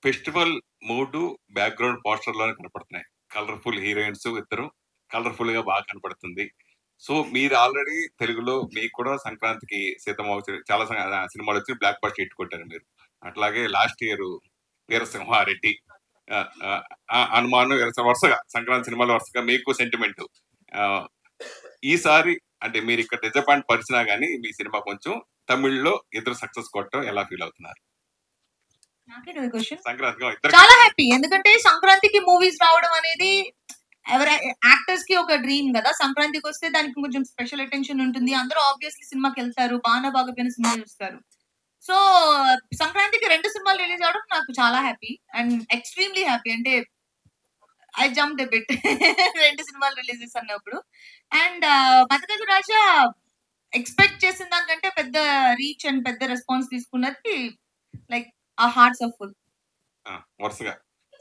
Festival మూడు background poster లోనే కనపడుతున్నాయి. కలర్ఫుల్ హీరోయిన్స్ ఇద్దరు కలర్ఫుల్ గా బాగా కనపడుతుంది. సో మీరు ఆల్రెడీ తెలుగులో మీకు కూడా సంక్రాంతికి చాలా సినిమాలు వచ్చి బ్లాక్ బస్టర్ హిట్ కొట్టారు మీరు. అట్లాగే లాస్ట్ ఇయర్ వీరసింహారెడ్డి, ఆ, ఆ, హనుమాను, వరుసగా సంక్రాంతి సినిమాలు వరుసగా మీకు సెంటిమెంట్. ఈసారి అంటే మీరు ఇక్కడ డిజపాయింట్ పరిచినా గానీ మీ సినిమా కొంచెం తమిళ్లో ఇద్దరు సక్సెస్ కొట్టడం ఎలా ఫీల్ అవుతున్నారు? చాలా హ్యాపీ, ఎందుకంటే సంక్రాంతికి మూవీస్ రావడం అనేది ఎవరి యాక్టర్స్ కి ఒక డ్రీమ్ కదా. సంక్రాంతికి వస్తే దానికి కొంచెం స్పెషల్ అటెన్షన్ ఉంటుంది. అందరూ ఆబ్వియస్లీ సినిమాకి వెళ్తారు, బాగా సినిమా చూస్తారు. సో సంక్రాంతికి 2 సినిమాలు రిలీజ్ అవడం నాకు చాలా హ్యాపీ అండ్ ఎక్స్ట్రీమ్లీ హ్యాపీ. అంటే ఐ జంప్ ద బిట్ 2 సినిమాలు రిలీజెస్ అన్నప్పుడు. అండ్ మతగజ రాజా ఎక్స్పెక్ట్ చేసిన దానికంటే పెద్ద రీచ్ అండ్ పెద్ద రెస్పాన్స్ తీసుకున్నది. లైక్ ఆ హార్ట్స్ ఆఫ్ ఫుల్. వరుసగా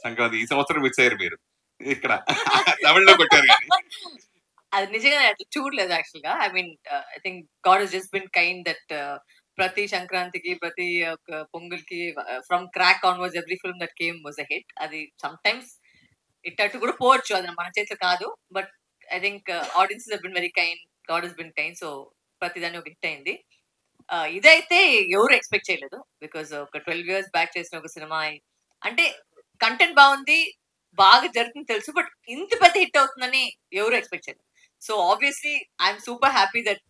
సంక్రాంతి ఈ సంవత్సరం మిస్ అయ్యారు మీరు, ఇక్కడ తమిళ్లో కొట్టారు కానీ అది నిజంగా చూడలేదు యాక్చువల్ గా. I mean I think God has just been kind that ప్రతి సంక్రాంతికి ప్రతి పొంగల్కి from Krack onwards every film that came was a hit. అది సమ్ టైమ్స్ ఇట్టట్టు కూడా పోవచ్చు, అది మన చేతిలో కాదు. But I think audiences have been very kind, God has been kind. So ప్రతిదాన్ని ఒక హిట్ అయింది. ఇదైతే ఎవరు ఎక్స్పెక్ట్ చేయలేదు, బికాస్ ఒక 12 years బ్యాక్ చేసిన ఒక సినిమా. అంటే కంటెంట్ బాగుంది, బాగా జరుగుతుంది తెలుసు, బట్ ఇంత పెద్ద హిట్ అవుతుందని ఎవరు ఎక్స్పెక్ట్ చేయలేదు. So obviously I'm super happy that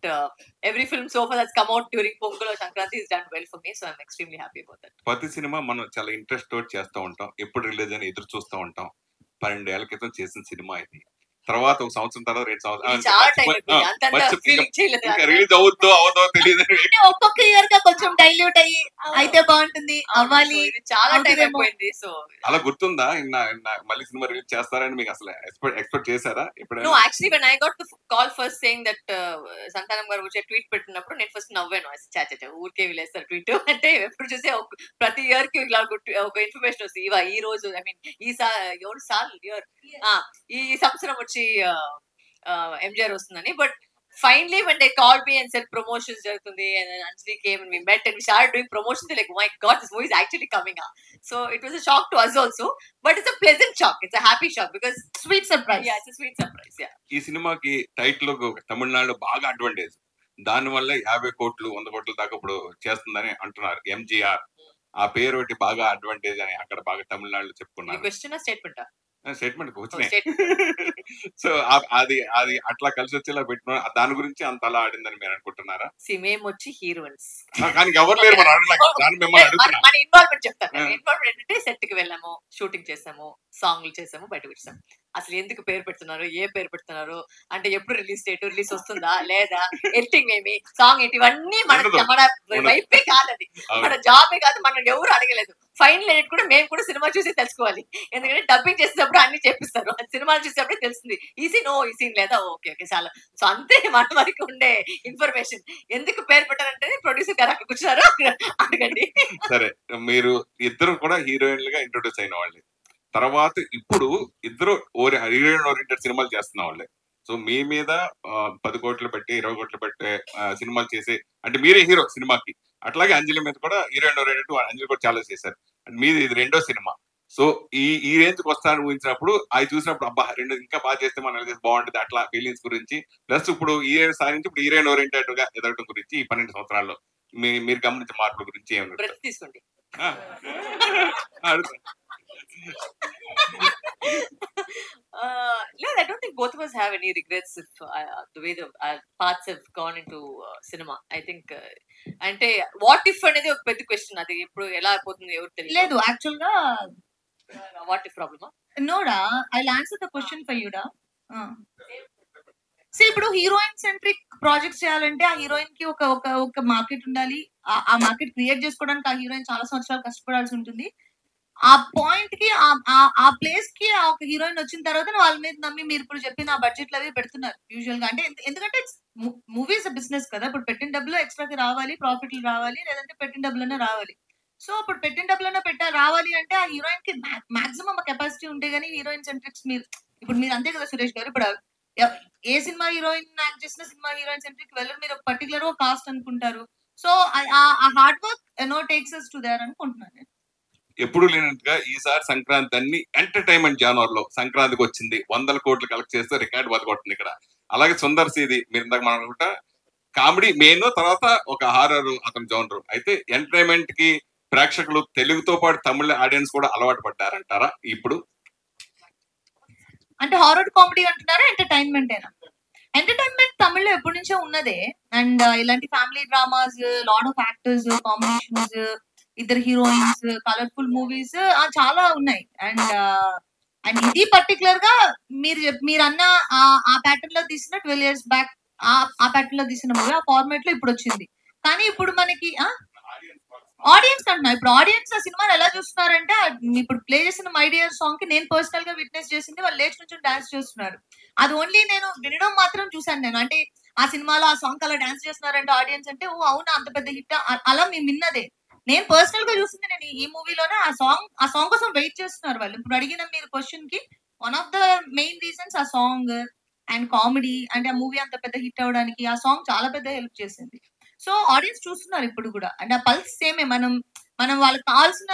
every film so far that's come out during Pongal or Sankranti has done well for me, so I'm extremely happy about that. ప్రతి cinema మనం చాలా interest తోటి చేస్తూ ఉంటాం, ఎప్పుడు release అని ఎదురు చూస్తూ ఉంటాం. 12 ఏళ్ల క్రితం చేసిన సినిమా ఇది. తర్వాత ఒక సంవత్సరం తర్వాత 2 సంవత్సరాలు రిలీజ్ అవుతుందో అవదో తెలియదు. ఒక్కొక్క ఇయర్ గా కొంచెం డైల్యూట్ అయ్యి అయితే బాగుంటుంది, అవ్వాలి, చాలా టైం అయిపోయింది. సో అలా గుర్తుందా మళ్ళీ సినిమా రిలీజ్ చేస్తారని మీకు అసలు ఎక్స్పెక్ట్ చేశారా ఎప్పుడైనా? No, actually when I got the call first saying that సంతానం గారు వచ్చే ట్వీట్ పెట్టినప్పుడు నేను ఫస్ట్ నవ్వాను. చాచా ఊరికే వీలేస్తారు ట్వీట్ అంటే. ఎప్పుడు చూసే ప్రతి ఇయర్ కి ఇలా ఒక ఇన్ఫర్మేషన్ వస్తుంది. ఈ రోజు ఐ మీన్ ఈ సంవత్సరం వచ్చి ఎంజిఆర్ వస్తుందని. But finally when they called me and said promotions జరుగుతుంది and then Anjali came and we met and we started doing promotions, like oh my god, this movie is actually coming out. So it was a shock to us also, but it's a pleasant shock, it's a happy shock because sweet surprise. Yeah, it's a sweet surprise. Yeah, ఈ సినిమాకి title తమిళనాడులో బాగా advantage, దాని వల్ల 50 కోట్లు 100 కోట్ల దాకా ఇప్పుడు చేస్తుందని అంటున్నారు. ఎంజిఆర్ ఆ పేరు ఒకటి బాగా అడ్వాంటేజ్ అని అక్కడ బాగా తమిళనాడులో చెప్పుకున్నారు. క్వశ్చన్ స్టేట్మెంట్ స్టేట్మెంట్ వచ్చినాయి. సో అది అట్లా కలిసి వచ్చేలా పెట్టిన దాని గురించి అంత అలా ఆడిందని మీరు అనుకుంటున్నారా? మేము వచ్చి హీరోయిన్స్ కానీ ఎవరు లేరు మన ఇన్వాల్వ్మెంట్ చెప్తాను. ఇన్వాల్వ్మెంట్ ఏంటంటే సెట్ కి వెళ్ళాము, షూటింగ్ చేసాము, సాంగ్లు చేసాము, బయటకు వచ్చాము. అసలు ఎందుకు పేరు పెడుతున్నారు, ఏ పేరు పెడుతున్నారు అంటే ఎప్పుడు రిలీజ్ డేట్, రిలీజ్ వస్తుందా లేదా, ఎడిటింగ్ ఏమి, సాంగ్ ఏంటి, ఇవన్నీ మన వైపే కాదు, అది మన జాబే కాదు, మనం ఎవరు అడగలేదు. ఫైనల్ ఎడిట్ కూడా మేము కూడా సినిమా చూసి తెలుసుకోవాలి, ఎందుకంటే డబ్బింగ్ చేసేటప్పుడు అన్ని చేపిస్తారు, సినిమాలు చూసేటప్పుడు తెలుస్తుంది ఈ సీన్ ఈ సీన్ లేదా, ఓకే ఓకే చాలా. సో అంతే మన వరకు ఉండే ఇన్ఫర్మేషన్. ఎందుకు పేరు పెట్టారంటే ప్రొడ్యూసర్ గారు అక్కడ కూర్చున్నారు, అడగండి. సరే, మీరు ఇద్దరు కూడా హీరోయిన్లుగా ఇంట్రొడ్యూస్ అయిన వాళ్ళే, తర్వాత ఇప్పుడు ఇద్దరు హీరోయిన్ ఓరియంటెడ్ సినిమాలు చేస్తున్న వాళ్ళే. సో మీ మీద 10 కోట్లు పెట్టి 20 కోట్లు పెట్టే సినిమాలు చేసే అంటే మీరే హీరో సినిమాకి. అట్లాగే అంజలి మీద కూడా హీరోయిన్ ఓరియంటెడ్ అంజలి కూడా చాలా చేశారు. మీది ఇది 2వ సినిమా. సో ఈ రేంజ్ కి వస్తానని ఊహించినప్పుడు అది చూసినప్పుడు అబ్బా 2 ఇంకా బాగా చేస్తే మనం బాగుంటుంది అట్లా ఫీలింగ్స్ గురించి, ప్లస్ ఇప్పుడు ఈ సారించి ఇప్పుడు హీరోయిన్ ఓరియంటెడ్ గా ఎదగడం గురించి ఈ 12 సంవత్సరాల్లో మీరు గమనించే మార్పుల గురించి ఏమన్నా తీసుకోండి. No, I don't think both of us have any regrets if the way the paths have gone into cinema. I think అంటే వాట్ ఇఫ్ అనేది ఒక పెద్ద క్వశ్చన్. అది ఇప్పుడు ఎలా అయిపోతుంది ఎవరు తెలియదు. యాక్చువల్ గా వాట్ ఇఫ్ ప్రాబ్లమా? నోడా, I answer the question for యూడా. ఇప్పుడు హీరోయిన్ సెంట్రిక్ ప్రాజెక్ట్స్ చేయాలంటే ఆ హీరోయిన్ కి ఒక మార్కెట్ ఉండాలి. ఆ మార్కెట్ క్రియేట్ చేసుకోవడానికి ఆ హీరోయిన్ చాలా సంవత్సరాలు కష్టపడాల్సి ఉంటుంది. ఆ పాయింట్ కి ఆ ప్లేస్ కి ఒక హీరోయిన్ వచ్చిన తర్వాత వాళ్ళ మీద నమ్మి మీరు ఇప్పుడు చెప్పిన ఆ బడ్జెట్లు అవి పెడుతున్నారు యూజువల్ గా. అంటే ఎందుకంటే మూవీస్ బిజినెస్ కదా, ఇప్పుడు పెట్టిన డబ్బులో ఎక్స్ట్రాకి రావాలి, ప్రాఫిట్లు రావాలి, లేదంటే పెట్టిన డబ్బులోనే రావాలి. సో ఇప్పుడు పెట్టిన డబ్బులోనే రావాలి అంటే ఆ హీరోయిన్ కి మాక్సిమం కెపాసిటీ ఉంటే గానీ హీరోయిన్ సెంట్రిక్స్ మీరు అంతే కదా సురేష్ గారు. ఇప్పుడు ఏ సినిమా హీరోయిన్ యాక్ట్ చేసిన సినిమా హీరోయిన్ సెంట్రిక్ వెళ్ళరు, మీరు పర్టికులర్ కాస్ట్ అనుకుంటారు. సో ఆ hard work takes us to there అనుకుంటున్నాను. ఎప్పుడు లేనట్టుగా ఈసారి సంక్రాంతి అన్ని ఎంటర్టైన్మెంట్ జానర్ లో సంక్రాంతికి వచ్చింది, 100 కోట్లు కలెక్ట్ చేస్తే రికార్డ్ బతకొట్టింది ఇక్కడ. అలాగే సుందర్ సీది మీరు ఇందాక మనం అనుకుంటా కామెడీ మెయిన్, తర్వాత ఒక హారర్ అతని జోనర్. అయితే ఎంటర్టైన్మెంట్ కి ప్రేక్షకులు తెలుగుతో పాటు తమిళ ఆడియన్స్ కూడా అలవాటు పడ్డారంటారా ఇప్పుడు? అంటే హారర్ కామెడీ అంటున్నారా, ఎంటర్టైన్మెంట్ ఏనా? ఎంటర్టైన్మెంట్ తమిళ్లో ఎప్పటి నుంచో ఉన్నదే. అండ్ ఇలాంటి family dramas, lot of actors, combinations, ఇద్దరు హీరోయిన్స్, కలర్ఫుల్ మూవీస్ చాలా ఉన్నాయి. అండ్ ఇది పర్టికులర్ గా మీరు అన్న ఆ ప్యాటర్న్ లో తీసిన 12 years బ్యాక్ ఆ ప్యాటర్న్ లో తీసిన మూవీ ఆ ఫార్మాట్ లో ఇప్పుడు వచ్చింది. కానీ ఇప్పుడు మనకి ఆడియన్స్ అంటున్నా, ఇప్పుడు ఆడియన్స్ ఆ సినిమాని ఎలా చూస్తున్నారంటే, ఇప్పుడు ప్లే చేసిన మై డియర్ సాంగ్ కి నేను పర్సనల్ గా విట్నెస్ చేసింది, వాళ్ళు లేచి నుంచి డాన్స్ చేస్తున్నారు. అది ఓన్లీ నేను వినడం మాత్రం చూసాను నేను. అంటే ఆ సినిమాలో ఆ సాంగ్ అలా డాన్స్ చేస్తున్నారంటే ఆడియన్స్ అంటే ఓ అవునా అంత పెద్ద హిట్ అలా మేము విన్నదే. నేను పర్సనల్ గా చూసింది నేను ఈ మూవీలోనే ఆ సాంగ్ కోసం వెయిట్ చేస్తున్నారు వాళ్ళు. ఇప్పుడు అడిగిన మీరు క్వశ్చన్ కి one of the main reasons ఆ సాంగ్ అండ్ కామెడీ. అంటే ఆ మూవీ అంత పెద్ద హిట్ అవడానికి ఆ సాంగ్ చాలా పెద్ద హెల్ప్ చేసింది. సో ఆడియన్స్ చూస్తున్నారు ఇప్పుడు కూడా. అంటే ఆ పల్స్ సేమే. మనం వాళ్ళకి కావాల్సిన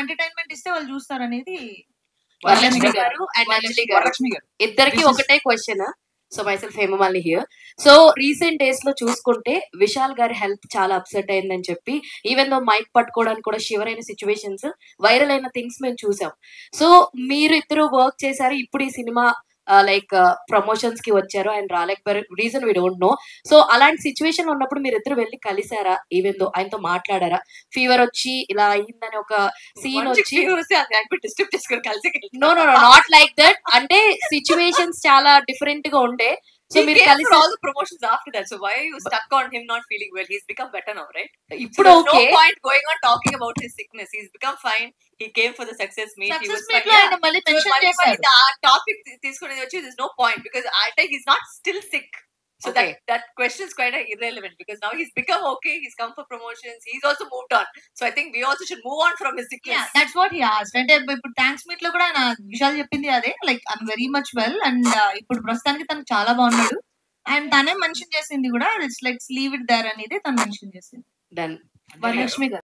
ఎంటర్టైన్మెంట్ ఇస్తే వాళ్ళు చూస్తారు అనేది. వరలక్ష్మి గారు అండ్ అంజలి గారు ఇద్దరికి ఒకటే question. So myself Hemamalini here. So recent days లో చూసుకుంటే విశాల్ గారి హెల్త్ చాలా అప్సెట్ అయిందని చెప్పి, ఈవెన్ దో మైక్ పట్టుకోవడానికి కూడా షివర్ అయిన సిచ్యువేషన్స్, వైరల్ అయిన థింగ్స్ మేము చూసాం. సో మీరు ఇద్దరు వర్క్ చేశారు, ఇప్పుడు ఈ సినిమా లైక్ ప్రమోషన్స్ కి వచ్చారు, ఆయన రాలేకపోయారు, reason we don't know. So అలాంటి సిచ్యువేషన్ ఉన్నప్పుడు మీరు ఇద్దరు వెళ్ళి కలిసారా? ఈవెన్ దో ఆయనతో మాట్లాడారా? ఫీవర్ వచ్చి ఇలా అయిందని ఒక సీన్ వచ్చి no no no not like that. అంటే సిచ్యువేషన్స్ చాలా డిఫరెంట్ గా ఉండే. సో మీరు కలిసి all the promotions after that. So why are you stuck on him not feeling well? He's become better now, right? ఇప్పుడు No okay point going on talking about his sickness. He's become fine. He came for the success meet. He was fine. ఆయన మళ్ళీ mention చేశారు. Topic తీసుకునేది వచ్చి there's no point because I think he's not still sick. So Okay. that question is quite irrelevant because now he's become okay. He's come for promotions. He's also moved on. So I think we also should move on from his sickness. That's what he asked. అంటే ఇప్పుడు thanks meet లో కూడా ఆయన విషయాలు చెప్పింది అదే, like I'm very much well. And ఇప్పుడు ప్రస్తుతానికి తను చాలా బాగున్నాడు. అండ్ తనే మెన్షన్ చేసింది కూడా, it's like leave it there అనేది తను మెన్షన్ చేసింది. డన్. వరలక్ష్మి గారు